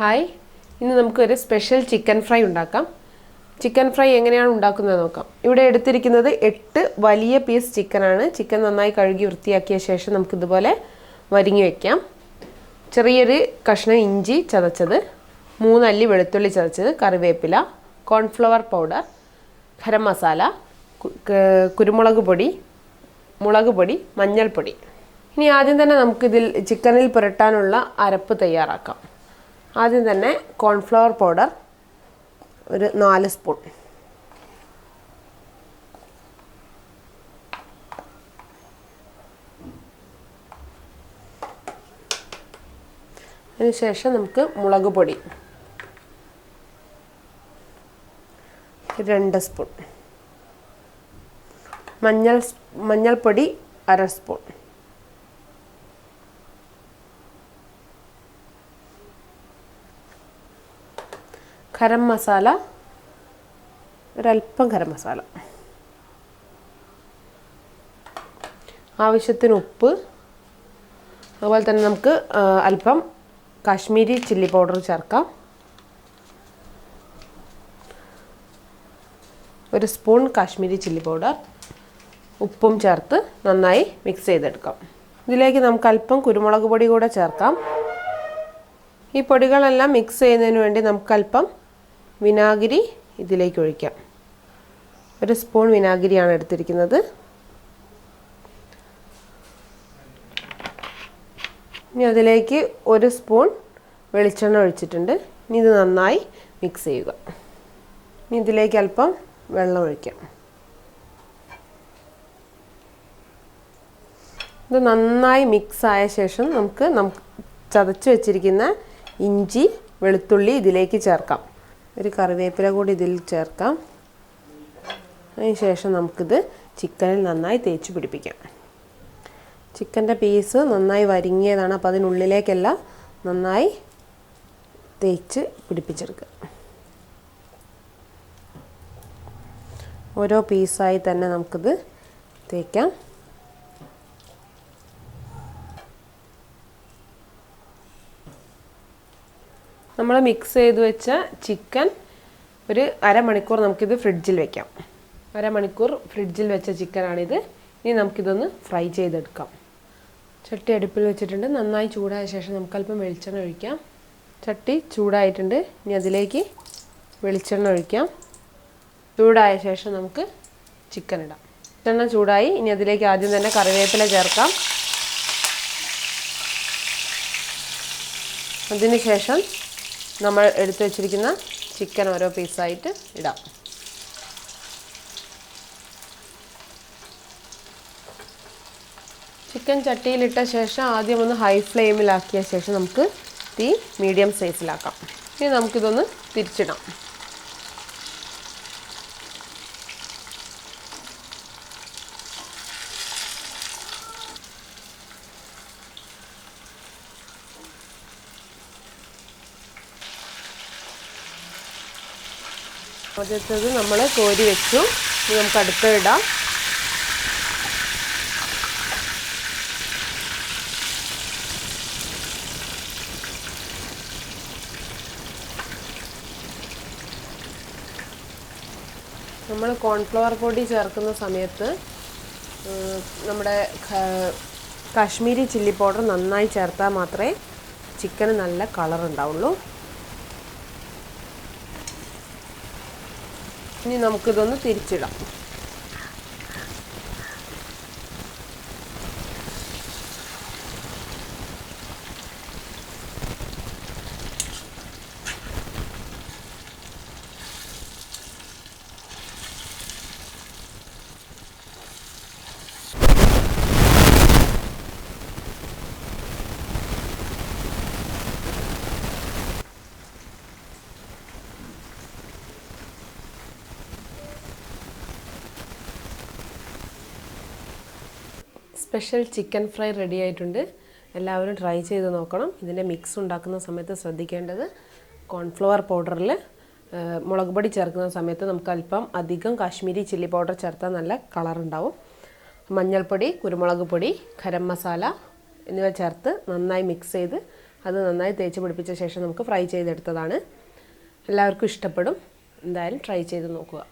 Hi, ഇന്ന് നമുക്കൊരു special chicken fry ഉണ്ടാക്കാം. ചിക്കൻ ഫ്രൈ എങ്ങനെയാണ് ഉണ്ടാക്കുന്നത് നോക്കാം. ഇവിടെ എടുത്തിരിക്കുന്നത് 8 വലിയ പീസ് ചിക്കനാണ്. ചിക്കൻ നന്നായി കഴുകി വൃത്തിയാക്കിയ ശേഷം നമുക്കിതുപോലെ വരിഞ്ഞു വയ്ക്കാം. ചെറിയൊരു കഷ്ണം ഇഞ്ചി ചതച്ചത്, 3 അല്ലി വെളുത്തുള്ളി ചതച്ചത്, കറിവേപ്പില, കോൺഫ്ലവർ പൗഡർ, ഗരം മസാല, കുരുമുളക് പൊടി, മുളക് പൊടി, മഞ്ഞൾപ്പൊടി. ഇനി ആദ്യം തന്നെ നമുക്കിതിൽ ചിക്കനിൽ പുരട്ടാനുള്ള അരപ്പ് തയ്യാറാക്കാം. ആദ്യം തന്നെ കോൺഫ്ലവർ പൗഡർ ഒരു 4 സ്പൂൺ, അതിനുശേഷം നമുക്ക് മുളക് പൊടി 2 സ്പൂൺ, മഞ്ഞൾപ്പൊടി 1/2 സ്പൂൺ, ഗരം മസാല ഒരല്പം, ഗരം മസാല ആവശ്യത്തിന് ഉപ്പ്, അതുപോലെ തന്നെ നമുക്ക് അല്പം കാശ്മീരി ചില്ലി പൗഡർ ചേർക്കാം. 1 സ്പൂൺ കാശ്മീരി ചില്ലി പൗഡർ, ഉപ്പും ചേർത്ത് നന്നായി മിക്സ് ചെയ്തെടുക്കാം. ഇതിലേക്ക് നമുക്ക് അല്പം കുരുമുളക് പൊടി കൂടെ ചേർക്കാം. ഈ പൊടികളെല്ലാം മിക്സ് ചെയ്യുന്നതിന് വേണ്ടി നമുക്കല്പം വിനാഗിരി ഇതിലേക്ക് ഒഴിക്കാം. 1 സ്പൂൺ വിനാഗിരിയാണ് എടുത്തിരിക്കുന്നത്. ഇനി അതിലേക്ക് 1 സ്പൂൺ വെളിച്ചെണ്ണ ഒഴിച്ചിട്ടുണ്ട്. ഇനി ഇത് നന്നായി മിക്സ് ചെയ്യുക. ഇനി ഇതിലേക്ക് അല്പം വെള്ളം ഒഴിക്കാം. ഇത് നന്നായി മിക്സ് ആയ ശേഷം നമുക്ക് ചതച്ച് വെച്ചിരിക്കുന്ന ഇഞ്ചി വെളുത്തുള്ളി ഇതിലേക്ക് ചേർക്കാം. ഒരു കറിവേപ്പില കൂടി ഇതിൽ ചേർക്കാം. അതിനുശേഷം നമുക്കിത് ചിക്കനിൽ നന്നായി തേച്ച് പിടിപ്പിക്കാം. ചിക്കൻ്റെ പീസ് നന്നായി വരിങ്ങിയതാണ്, അപ്പോൾ അതിനുള്ളിലേക്കെല്ലാം നന്നായി തേച്ച് പിടിപ്പിച്ചെടുക്കുക. ഓരോ പീസായി തന്നെ നമുക്കിത് തേക്കാം. നമ്മൾ മിക്സ് ചെയ്ത് വെച്ച ചിക്കൻ ഒരു അരമണിക്കൂർ നമുക്കിത് ഫ്രിഡ്ജിൽ വെക്കാം. അരമണിക്കൂർ ഫ്രിഡ്ജിൽ വെച്ച ചിക്കനാണിത്. ഇനി നമുക്കിതൊന്ന് ഫ്രൈ ചെയ്തെടുക്കാം. ചട്ടി അടുപ്പിൽ വെച്ചിട്ടുണ്ട്. നന്നായി ചൂടായ ശേഷം നമുക്കല്പം വെളിച്ചെണ്ണ ഒഴിക്കാം. ചട്ടി ചൂടായിട്ടുണ്ട്. ഇനി അതിലേക്ക് വെളിച്ചെണ്ണ ഒഴിക്കാം. ചൂടായ ശേഷം നമുക്ക് ചിക്കൻ ഇടാം. വെളിച്ചെണ്ണ ചൂടായി. ഇനി അതിലേക്ക് ആദ്യം തന്നെ കറിവേപ്പില ചേർക്കാം. അതിനുശേഷം നമ്മൾ എടുത്തു വച്ചിരിക്കുന്ന ചിക്കൻ ഓരോ പീസായിട്ട് ഇടാം. ചിക്കൻ ചട്ടിയിലിട്ട ശേഷം ആദ്യം ഒന്ന് ഹൈ ഫ്ലെയിമിലാക്കിയ ശേഷം നമുക്ക് തീ മീഡിയം സൈസിലാക്കാം. ഇനി നമുക്കിതൊന്ന് തിരിച്ചിടാം. ആദ്യത്തേത് നമ്മൾ കോരി വെച്ചു. ഇനി നമുക്ക് അടുത്തത് ഇടാം. നമ്മൾ കോൺഫ്ലവർ പൊടി ചേർക്കുന്ന സമയത്ത് നമ്മുടെ കാശ്മീരി ചില്ലി പൗഡർ നന്നായി ചേർത്താൽ മാത്രമേ ചിക്കന് നല്ല കളർ ഉണ്ടാവുള്ളൂ. ഇനി നമുക്കിതൊന്ന് തിരിച്ചിടാം. സ്പെഷ്യൽ ചിക്കൻ ഫ്രൈ റെഡി ആയിട്ടുണ്ട്. എല്ലാവരും ട്രൈ ചെയ്ത് നോക്കണം. ഇതിൻ്റെ മിക്സ് ഉണ്ടാക്കുന്ന സമയത്ത് ശ്രദ്ധിക്കേണ്ടത് കോൺഫ്ലവർ പൗഡറിൽ മുളക് പൊടി ചേർക്കുന്ന സമയത്ത് നമുക്ക് അല്പം അധികം കാശ്മീരി ചില്ലി പൗഡർ ചേർത്താൽ നല്ല കളർ ഉണ്ടാവും. മഞ്ഞൾപ്പൊടി, കുരുമുളക് പൊടി, ഗരം മസാല എന്നിവ ചേർത്ത് നന്നായി മിക്സ് ചെയ്ത് അത് നന്നായി തേച്ച് പിടിപ്പിച്ച ശേഷം നമുക്ക് ഫ്രൈ ചെയ്തെടുത്തതാണ്. എല്ലാവർക്കും ഇഷ്ടപ്പെടും. എന്തായാലും ട്രൈ ചെയ്ത് നോക്കുക.